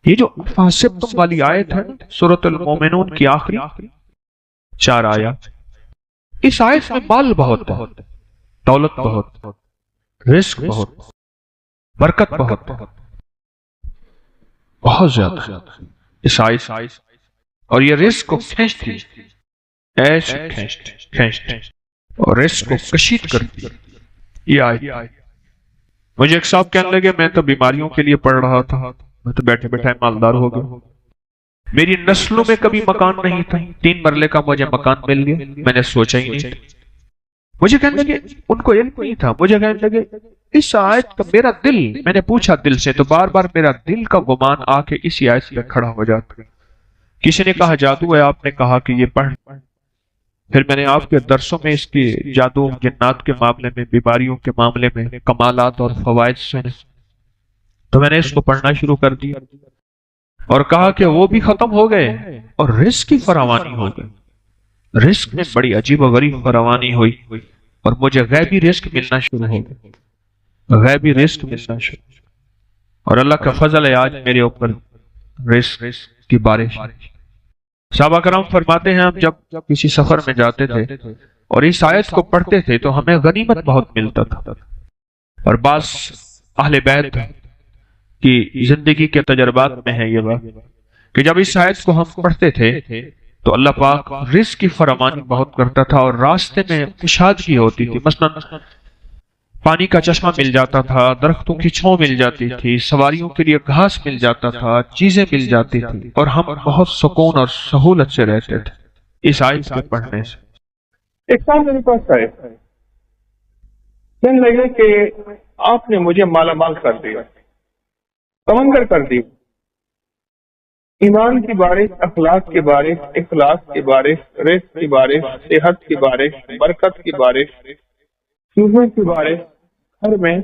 یہ جو فاسبتم والی آیت ہے سورۃ المومنون کی آخری 4 آیات، اس آیت میں مال بہت ہے، دولت بہت، رزق بہت، برکت بہت، بہت زیادہ اس آیت، اور یہ رزق کو کھینچتی، ایسے کھینچتی اور رزق کو کشید کرتی یہ آیت۔ مجھے ایک صاحب کہنے لگے میں تو بیماریوں کے لیے پڑھ رہا تھا، میں تو بیٹھے بیٹھے مالدار ہو گیا، میری نسلوں میں کبھی مکان نہیں تھا، 3 مرلے کا مجھے مکان مل گیا، میں نے سوچا ہی نہیں تھا۔ مجھے کہنے لگے ان کو علم نہیں تھا، مجھے کہنے لگے اس آیت کا میرا دل، میں نے پوچھا دل سے، تو بار بار میرا دل کا گمان آ کے اسی آیت پہ کھڑا ہو جاتا۔ کسی نے کہا جادو ہے، آپ نے کہا کہ یہ پڑھ، پھر میں نے آپ کے درسوں میں اس کی جادو جنات کے معاملے میں، بیماریوں کے معاملے میں کمالات اور فوائد سنے، تو میں نے اس کو پڑھنا شروع کر دیا اور کہا کہ وہ بھی ختم ہو گئے اور رزق کی فراوانی ہو گئی، رزق میں بڑی عجیب و غریب فراوانی ہوئی اور مجھے غیبی رزق ملنا شروع ہو گیا، غیبی رزق ملنا شروع، اور اللہ کا فضل ہے آج میرے اوپر رزق کی بارش۔ صحابہ کرام فرماتے ہیں ہم جب کسی سفر میں جاتے تھے اور اس آیت کو پڑھتے تھے تو ہمیں غنیمت بہت ملتا تھا، اور بعض اہل بیت کی زندگی کے تجربات میں ہے یہ بات کہ جب اس آیت کو ہم پڑھتے تھے تو اللہ پاک رزق کی فراوانی بہت کرتا تھا، اور راستے میں کشادگی ہوتی تھی، مثلا پانی کا چشمہ مل جاتا تھا، درختوں کی چھاؤں مل جاتی تھی، سواریوں کے لیے گھاس مل جاتا تھا، چیزیں مل جاتی تھی، اور ہم بہت سکون اور سہولت سے رہتے تھے اس آیت کو پڑھنے سے۔ ایک سال میرے پاس آئے، کہنے لگے کہ آپ نے مجھے مالا مال کر دیا، سمندر کر دی، ایمان کی بارش، اخلاق کی بارش، اخلاص کی بارش، رزق کی بارش، صحت کی بارش، برکت کی بارش، چیزوں کی بارش، گھر میں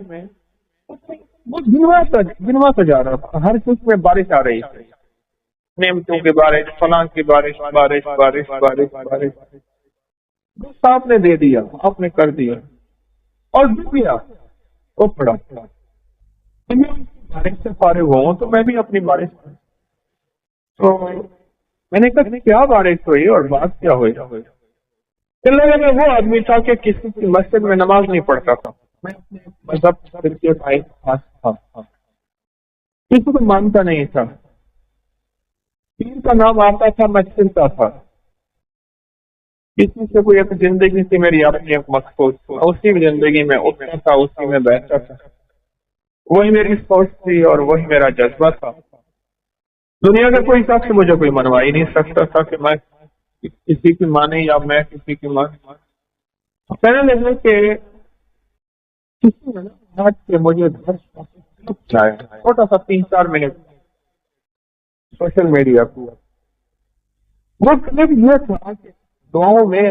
گنواتا جا رہا تھا، ہر چیز میں بارش آ رہی تھی، نعمتوں کی بارش، فلاں کی بارش، بارش بارش بارش بارش، بس آپ نے دے دیا، آپ نے کر دیا، اور دیا وہ پڑا بارش سے فارغ ہوں تو میں بھی اپنی بارش، تو میں نے کہا کیا بارش ہوئی اور بات کیا ہوئی؟ میں وہ آدمی تھا کہ کسی کی مسجد میں نماز نہیں پڑھتا تھا، میں اپنے مذہب کے بھائی خاص تھا، کسی کو مانتا نہیں تھا، پیر کا نام آتا تھا میں چلتا تھا، کسی سے کوئی ایک زندگی تھی میری اپنی ایک مخصوص، اسی زندگی میں اٹھتا تھا، اسی میں بیٹھتا تھا، وہی میری سوچ تھی اور وہی میرا جذبہ تھا۔ دنیا کا کوئی شخص مجھے کوئی منوا ہی نہیں سکتا تھا کہ میں کسی کی مانے یا میں کسی کی مانے۔ کہنے لگے کہ کسی نے آج کے مجھے چھوٹا سا 3-4 منٹ سوشل میڈیا کو، وہ کلپ یہ تھا کہ دعاؤں میں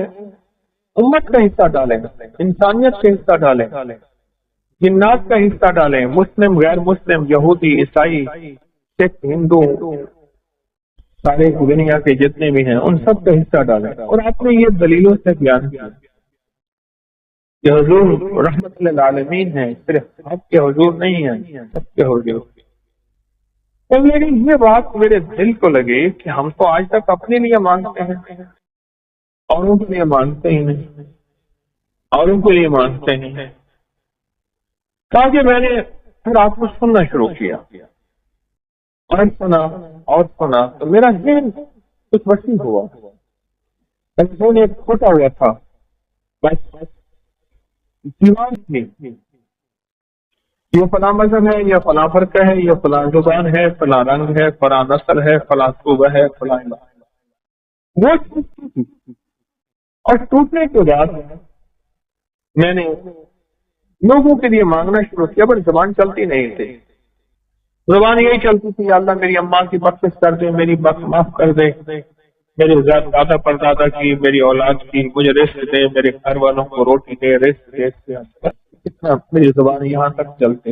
امت کا حصہ ڈالیں، انسانیت کا حصہ ڈالیں، جنات کا حصہ ڈالیں، مسلم غیر مسلم، یہودی عیسائی سکھ ہندو سارے دنیا کے جتنے بھی ہیں ان سب کا حصہ ڈالیں، اور آپ نے یہ دلیلوں سے بیان کیا کہ حضور رحمت للعالمین ہے، صرف آپ کے حضور نہیں ہیں، سب کے حضور۔ لیکن یہ بات میرے دل کو لگی کہ ہم تو آج تک اپنے لیے مانگتے ہیں، اوروں کے لیے مانگتے ہی نہیں، اوروں کے لیے مانگتے ہیں۔ کہا کہ میں نے پھر آپ کو سننا شروع کیا اور سنا تو میرا ذہن کچھ وسیع ہوا، ذہن ایک کھوٹا ہوا تھا، بس دیوان تھی، یہ فلاں مذہب ہے، یہ فلاں فرقہ ہے، یہ فلاں زبان ہے، فلاں رنگ ہے، فلاں نسل ہے، فلاں صوبہ ہے، فلاں وہ چیز، اور ٹوٹنے کے بعد میں نے لوگوں کے لیے مانگنا شروع کیا، پر زبان چلتی نہیں تھی، زبان یہی چلتی تھی اللہ میری اماں کی بخشش کر دے، میری معاف کر دے، میرے دادا پردادا کی، میری اولاد کی، مجھے رزق دے، میرے گھر والوں کو روٹی دے، رزق دے، اتنا میری زبان یہاں تک چلتے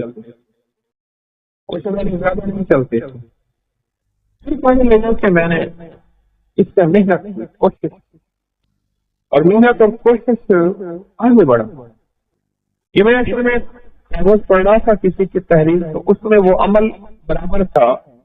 اس سے میری زیادہ نہیں چلتے۔ پھر پہلے لگا کہ میں نے اس سے محنت کی کوشش، اور محنت اور کوشش آگے بڑھا۔ یہ میں اصل میں کاغذ پڑھ رہا تھا کسی کی تحریر، تو اس میں وہ عمل برابر تھا،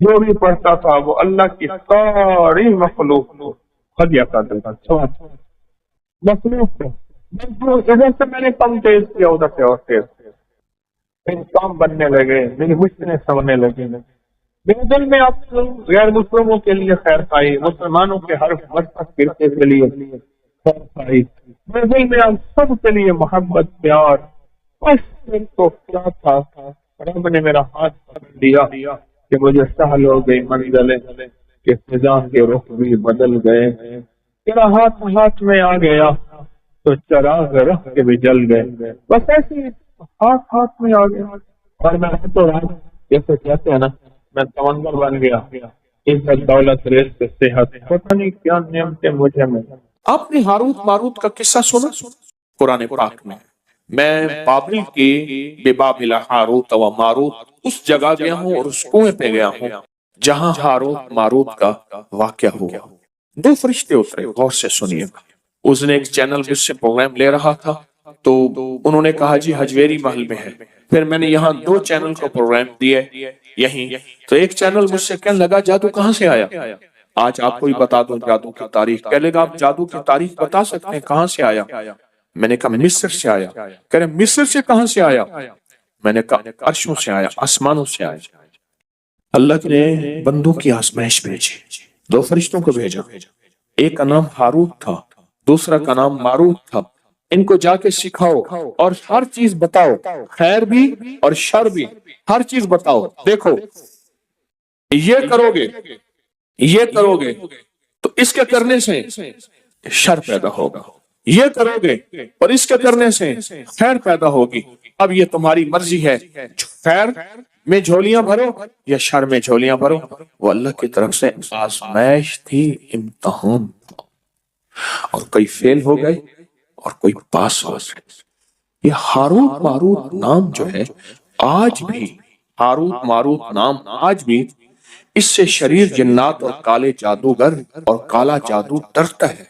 جو بھی پڑھتا تھا وہ اللہ کی ساری مخلوق کو ہدیہ کر دیتا تھا، مخلوق کو۔ ادھر سے میں نے کم تیز کیا، ادھر سے اور تیز کیا، میرے کام بننے لگے، میری مشکلیں سمجھنے لگی، میرے دل میں آپ غیر مسلموں کے لیے خیر خائی، مسلمانوں کے ہر مذہب فرقے کے لیے خیر خائی، میرے دل میں آپ سب کے لیے محبت پیار۔ بس میرے کو کیا تھا، رب نے میرا ہاتھ پکڑ دیا کہ مجھے سہل ہو گئی منزلیں، کہ فضا کے رخ بھی بدل گئے، تیرا ہاتھ میں آ گیا تو چراغ رخ کے بھی جل گئے۔ بس ایسے ہی ہاتھ میں آ گیا، اور میں تو رات جیسے کہتے ہیں نا، میں سمندر بن گیا، عزت دولت رزق صحت، پتہ نہیں کیا نعمتیں مجھے ملی۔ آپ نے ہاروت ماروت کا قصہ سنا قرآن پاک میں بابل کی بے بابل ہاروت و ماروت اس جگہ گیا ہوں اور اس کنویں پہ گیا ہوں جہاں ہاروت ماروت کا واقعہ ہوا۔ دو فرشتے اترے، غور سے سنیے گا۔ اس نے ایک چینل مجھ سے پروگرام لے رہا تھا تو انہوں نے کہا جی حجویری محل میں ہے، پھر میں نے یہاں دو چینل کو پروگرام دیے یہیں، تو ایک چینل مجھ سے کہنے لگا جادو کہاں سے آیا؟ آج آپ کو ہی بتا دوں جادو کی تاریخ۔ کہنے لگا آپ جادو کی تاریخ بتا سکتے ہیں کہاں سے آیا؟ میں نے کہا مصر سے آیا۔ کہہ رہے مصر سے کہاں سے آیا؟ میں نے کہا عرشوں سے آیا، آسمانوں سے آیا۔ اللہ نے بندوں کی آزمائش بھیجی، دو فرشتوں کو بھیجا، ایک کا نام ہاروت تھا، دوسرا کا نام ماروت تھا۔ ان کو جا کے سکھاؤ اور ہر چیز بتاؤ، خیر بھی اور شر بھی، ہر چیز بتاؤ۔ دیکھو یہ کرو گے، یہ کرو گے تو اس کے کرنے سے شر پیدا ہوگا، یہ کرو گے اور اس کے کرنے سے خیر پیدا ہوگی۔ اب یہ تمہاری مرضی ہے، خیر میں جھولیاں بھرو یا شر میں جھولیاں بھرو۔ وہ اللہ کی طرف سے آزمائش تھی، امتحان تھا، اور کوئی فیل ہو گئے اور کوئی پاس ہو گئے۔ یہ ہاروت ماروت نام جو ہے آج بھی، ہاروت ماروت نام آج بھی، اس سے شریر جنات اور کالے جادوگر اور کالا جادو ڈرتا ہے۔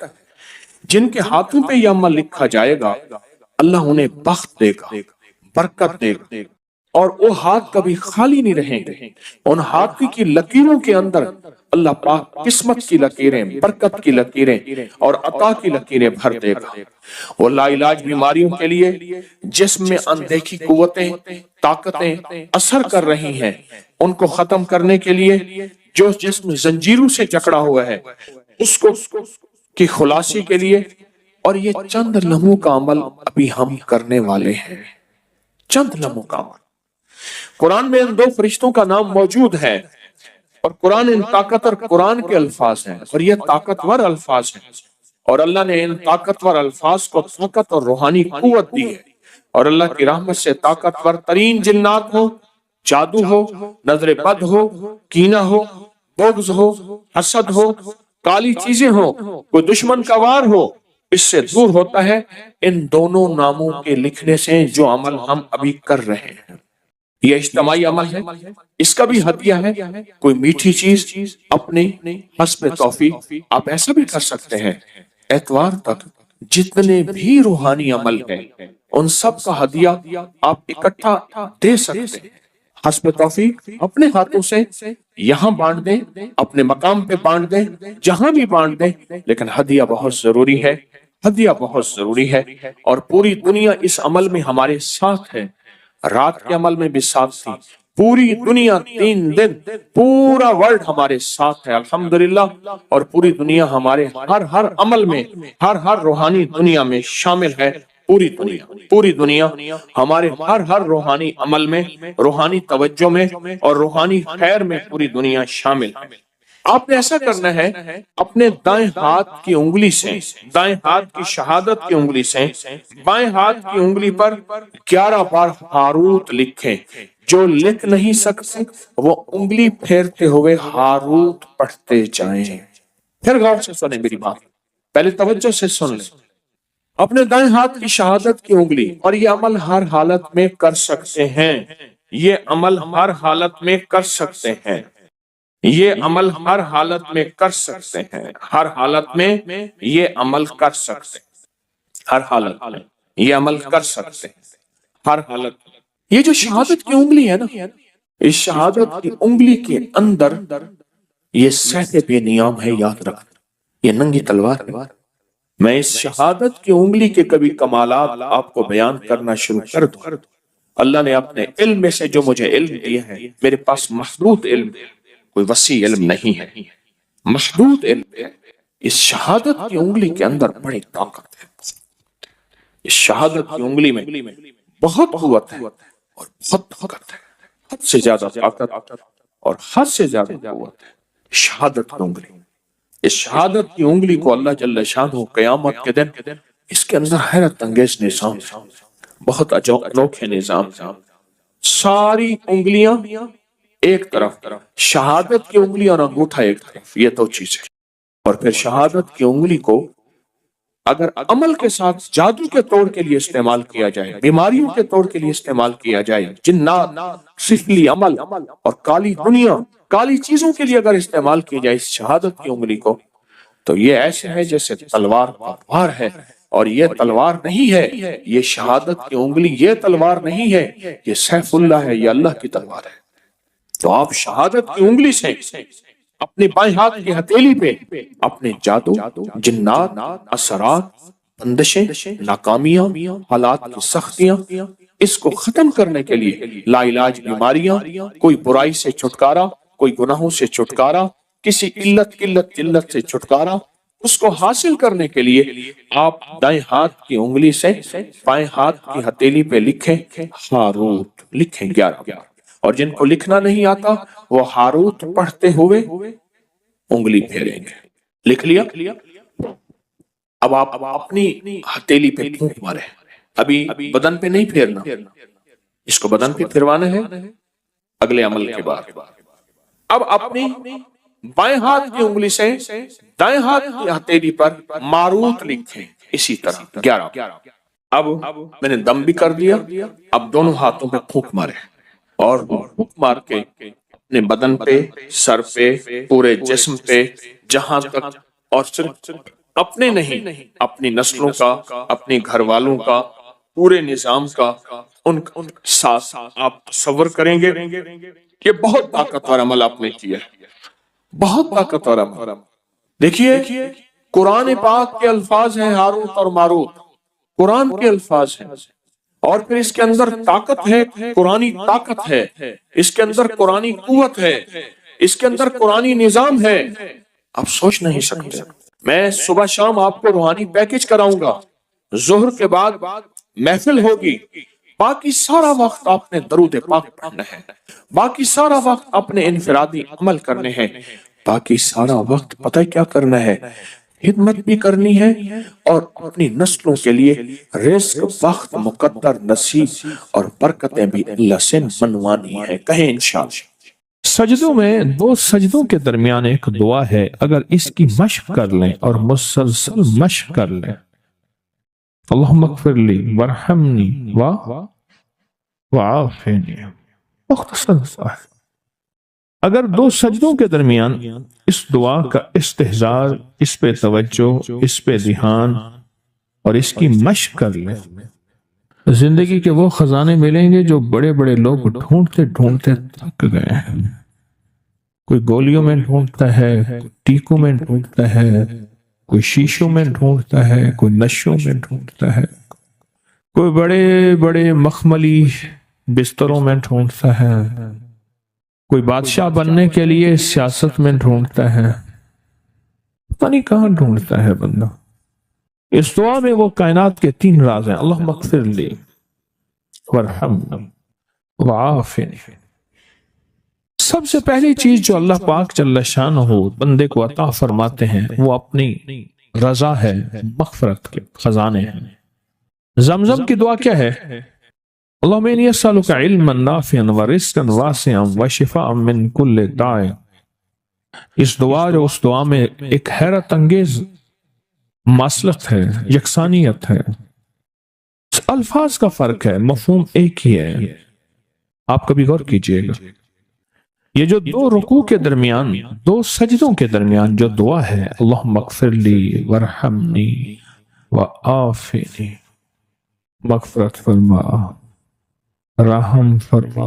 جن کے ہاتھوں پہ یہ عمل لکھا جائے گا اللہ انہیں بخت دے گا، برکت دے گا، اور وہ ہاتھ کبھی خالی نہیں رہیں گے۔ ان ہاتھ کی لکیروں کے اندر اللہ پاک قسمت کی لکیریں، برکت کی لکیریں اور عطا کی لکیریں بھر دے گا۔ وہ لا علاج بیماریوں کے لیے جسم میں اندیکھی قوتیں، طاقتیں اثر کر رہی ہیں، ان کو ختم کرنے کے لیے جو جسم زنجیروں سے جکڑا ہوا ہے اس کو کی خلاصی کے لیے، اور یہ چند لمحوں کا عمل ابھی ہم کرنے والے ہیں، چند لمحوں کا عمل۔ قرآن میں ان دو فرشتوں کا نام موجود ہے، اور قرآن ان طاقتور قرآن کے الفاظ ہیں، اور یہ طاقتور الفاظ ہیں، اور اللہ نے ان طاقتور الفاظ کو طاقت اور روحانی قوت دی ہے، اور اللہ کی رحمت سے طاقتور ترین جنات ہو، جادو ہو، نظر بد ہو، کینہ ہو، بغض ہو، حسد ہو، کالی چیزیں ہو، کوئی دشمن کا وار ہو، اس سے دور ہوتا ہے ان دونوں ناموں کے لکھنے سے جو عمل ہم ابھی کر رہے ہیں۔ یہ اجتماعی عمل ہے، اس کا بھی ہدیہ ہے، کوئی میٹھی چیز اپنے حسب توفیق آپ ایسا بھی کر سکتے ہیں۔ اتوار تک جتنے بھی روحانی عمل ہیں ان سب کا ہدیہ آپ اکٹھا دے سکتے ہیں، حسب توفیق اپنے ہاتھوں سے یہاں بانٹ دیں، اپنے مقام پہ بانٹ دیں، جہاں بھی بانٹ دیں، لیکن ہدیہ بہت ضروری ہے، ہدیہ بہت ضروری ہے۔ اور پوری دنیا اس عمل میں ہمارے ساتھ ہے، رات کے عمل میں بھی ساتھ تھی، پوری دنیا 3 دن پورا ورلڈ ہمارے ساتھ ہے الحمدللہ، اور پوری دنیا ہمارے ہر عمل میں، ہر روحانی دنیا میں شامل ہے۔ پوری دنیا ہمارے ہر روحانی عمل میں، روحانی توجہ میں اور روحانی خیر میں پوری دنیا شامل ہے۔ آپ نے ایسا کرنا ہے، اپنے دائیں ہاتھ کی انگلی سے، دائیں ہاتھ کی شہادت کی انگلی سے بائیں ہاتھ کی انگلی پر 11 بار ہاروت لکھیں۔ جو لکھ نہیں سکتے وہ انگلی پھیرتے ہوئے ہاروت پڑھتے جائیں۔ پھر غور سے سنیں میری بات، پہلے توجہ سے سن لیں۔ اپنے دائیں ہاتھ کی شہادت کی انگلی، اور یہ عمل ہر حالت میں کر سکتے ہیں، یہ عمل ہر حالت میں کر سکتے ہیں، یہ عمل ہر حالت میں کر سکتے ہیں، ہر حالت میں یہ عمل کر سکتے ہیں، ہر حالت میں یہ عمل کر سکتے ہیں، ہر حالت۔ یہ جو شہادت کی انگلی ہے نا، اس شہادت کی انگلی کے اندر یہ سہتے بے نیام ہے، یاد رکھ، یہ ننگی تلوار ہے۔ میں اس شہادت کی انگلی کے کبھی کمالات آپ کو بیان کرنا شروع کر دوں، اللہ نے اپنے علم میں سے جو مجھے علم دیا ہے، میرے پاس محدود علم، کوئی وسیع علم نہیں ہے، محدود علم ہے، اس شہادت کی انگلی کے اندر بڑی طاقت ہے، اس شہادت کی انگلی میں بہت قوت ہے اور بہت طاقت ہے، حد سے زیادہ طاقت اور حد سے زیادہ قوت ہے شہادت کی انگلی۔ اس شہادت کی انگلی کو اللہ جل شانہ قیامت کے دن اس کے اندر حیرت انگیز نظام، بہت انوکھے نظام، ساری انگلیاں ایک طرف، شہادت کی انگلی اور انگوٹھا ایک طرف، یہ دو چیزیں، اور پھر شہادت کی انگلی کو اگر عمل کے ساتھ جادو کے طور کے لیے استعمال کیا جائے، بیماریوں کے طور کے لیے استعمال کیا جائے، جنات، سفلی عمل اور کالی دنیا، کالی چیزوں کے لیے اگر استعمال کی جائے اس شہادت کی انگلی کو، تو یہ ایسے ہے جیسے تلوار کا وار ہے، اور یہ تلوار نہیں ہے، یہ شہادت کی انگلی یہ تلوار نہیں ہے، یہ سیف اللہ ہے، یہ اللہ کی تلوار ہے۔ تو آپ شہادت کی انگلی سے اپنے بائیں ہاتھ کی ہتھیلی پہ اپنے جادو، جنات، اثرات، بندشیں، ناکامیاں، حالات کی سختیاں، اس کو ختم کرنے کے لیے لا علاج بیماریاں، کوئی برائی سے چھٹکارا، کوئی گناہوں سے چھٹکارا، کسی قلت جلت سے چھٹکارا، اس کو حاصل کرنے کے لیے آپ دائیں ہاتھ کی انگلی سے بائیں ہاتھ کی ہتھیلی پہ لکھیں ہاروت، لکھیں 11، اور جن کو لکھنا نہیں آتا وہ ہاروت پڑھتے ہوئے انگلی پھیریں گے۔ لکھ لیا؟ اب آپ اپنی ہتھیلی پہ پھونک مارے، ابھی بدن پہ نہیں پھیرنا، اس کو بدن پہ پھروانا ہے اگلے عمل کے بعد۔ اب اپنی بائیں ہاتھ کی انگلی سے دائیں ہاتھ کی ہتھیلی پر ماروت لکھیں اسی طرح 11۔ اب میں نے دم بھی کر دیا، اب دونوں ہاتھوں پہ پھونک مارے، اور پھونک مار کے اپنے بدن پہ، سر پہ، پورے جسم پہ، جہاں تک، اور صرف اپنے نہیں، اپنی نسلوں کا، اپنی گھر والوں کا، پورے نظام کا، ان ساتھ آپ تصور کریں گے کہ بہت طاقتور عمل آپ نے کیا ہے، بہت طاقتور عمل۔ دیکھیے قرآن پاک کے الفاظ ہیں ہاروت اور ماروت، قرآن کے الفاظ ہیں، اور پھر اس کے اندر طاقت ہے، قرآنی طاقت ہے، اس کے اندر قرآنی قوت ہے، اس کے اندر قرآنی نظام ہے، آپ سوچ نہیں سکتے۔ میں صبح شام آپ کو روحانی پیکج کراؤں گا، ظہر کے بعد محفل ہوگی، باقی سارا وقت آپ نے درود پاک پڑھنا ہے، باقی سارا وقت اپنے انفرادی عمل کرنے ہیں، باقی سارا وقت پتہ کیا کرنا ہے، خدمت بھی کرنی ہے، اور اپنی نسلوں کے لیے رزق، وقت، مقدر، نصیب اور برکتیں بھی اللہ سے منوانی ہے۔ کہیں انشاءاللہ۔ سجدوں میں دو سجدوں کے درمیان ایک دعا ہے، اگر اس کی مشق کر لیں اور مسلسل مشق کر لیں، اللہم اغفر لی ورحمنی وعافنی، مختصر دعا ہے۔ اگر دو سجدوں کے درمیان اس دعا کا استحضار، اس پہ توجہ، اس پہ دھیان اور اس کی مشق کر لیں، زندگی کے وہ خزانے ملیں گے جو بڑے بڑے لوگ ڈھونڈتے ڈھونڈتے تھک گئے ہیں۔ کوئی گولیوں میں ڈھونڈتا ہے، کوئی ٹیکوں میں ڈھونڈتا ہے، کوئی شیشوں میں ڈھونڈتا ہے، کوئی نشوں میں ڈھونڈتا ہے، کوئی بڑے بڑے مخملی بستروں میں ڈھونڈتا ہے، کوئی بادشاہ بننے کے لیے سیاست میں ڈھونڈتا ہے، پتہ نہیں کہاں ڈھونڈتا ہے بندہ۔ اس دعا میں وہ کائنات کے 3 راز ہیں، اللہم اغفر لی ورحمنی وعافنی۔ سب سے پہلی چیز جو اللہ پاک جل شانہ بندے کو عطا فرماتے ہیں وہ اپنی رضا ہے، مغفرت کے خزانے ہیں۔ زمزم کی دعا کیا ہے؟ اللہم انی اسألک علما نافعا ورزقا واسعا وشفاء من کل داء۔ اس دعا اور اس دعا میں ایک حیرت انگیز ماصلت ہے، یکسانیت ہے، الفاظ کا فرق ہے، مفہوم ایک ہی ہے۔ آپ کبھی غور کیجئے گا، یہ جو 2 رکوع کے درمیان، 2 سجدوں کے درمیان جو دعا ہے، اللہم اغفر لی ورحمنی وعافنی، مغفرت فرما، رحم فرما،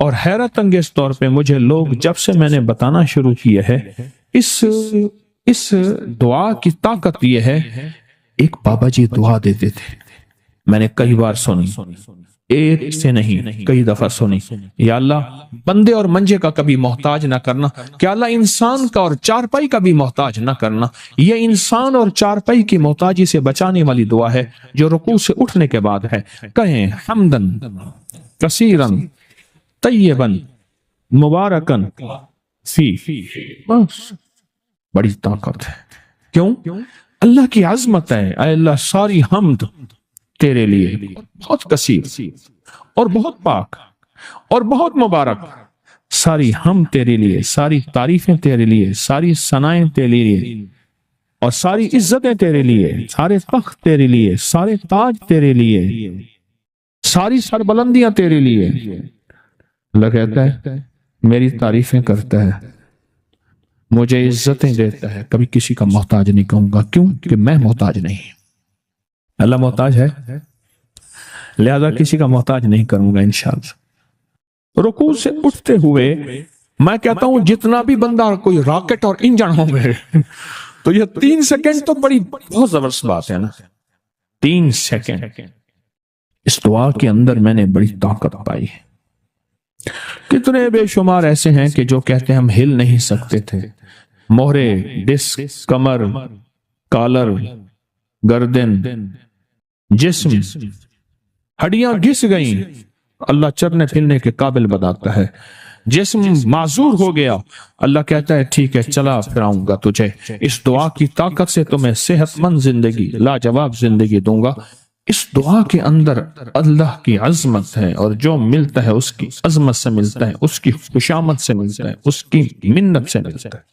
اور حیرت انگیز طور پہ مجھے لوگ جب سے میں نے بتانا شروع کیا ہے اس دعا کی طاقت یہ ہے. ایک بابا جی دعا دیتے تھے، میں نے کئی بار سنی، ایک سے نہیں کئی دفعہ سنی. یا اللہ بندے اور منجے کا کبھی محتاج نہ کرنا، کہ اللہ انسان کا اور چارپائی کا بھی محتاج نہ کرنا. یہ انسان اور چارپائی کی محتاجی سے بچانے والی دعا ہے جو رکوع سے اٹھنے کے بعد ہے. کہیں حمدن کثیرن طیبن مبارکن فی، بس بڑی طاقت ہے. کیوں؟ اللہ کی عظمت ہے. اے اللہ ساری حمد تیرے لیے، بہت کثیر اور بہت پاک اور بہت مبارک. ساری حمد تیرے لیے، ساری تعریفیں تیرے لیے، ساری ثنائیں تیرے لیے، اور ساری عزتیں تیرے لیے، سارے تخت تیرے لیے، سارے تاج تیرے لیے، ساری سربلندیاں تیرے لیے. اللہ کہتا ہے میری تعریفیں کرتا ہے، مجھے عزتیں دیتا ہے، کبھی کسی کا محتاج نہیں کہوں گا. کیوں؟ کہ میں محتاج نہیں. اللہ محتاج ہے، لہذا کسی کا محتاج نہیں کروں گا انشاءاللہ. رکوع سے اٹھتے ہوئے میں کہتا ہوں جتنا بھی بندہ کوئی راکٹ اور انجن ہوں گے تو یہ 3 سیکنڈ تو بہت زبردست بات ہے نا. 3 سیکنڈ اس دعا کے اندر میں نے بڑی طاقت پائی ہے. کتنے بے شمار ایسے ہیں کہ جو کہتے ہیں ہم ہل نہیں سکتے تھے، مہرے، ڈسک، کمر، کالر، گردن، جسم، ہڈیاں گھس گئیں. اللہ چلنے پھرنے کے قابل بناتا ہے. جسم معذور ہو گیا، اللہ کہتا ہے ٹھیک ہے چلا پھراؤں گا تجھے. اس دعا کی طاقت سے تمہیں صحت مند زندگی، لاجواب زندگی دوں گا. اس دعا کے اندر اللہ کی عظمت ہے، اور جو ملتا ہے اس کی عظمت سے ملتا ہے، اس کی خوشامد سے ملتا ہے، اس کی منت سے ملتا ہے.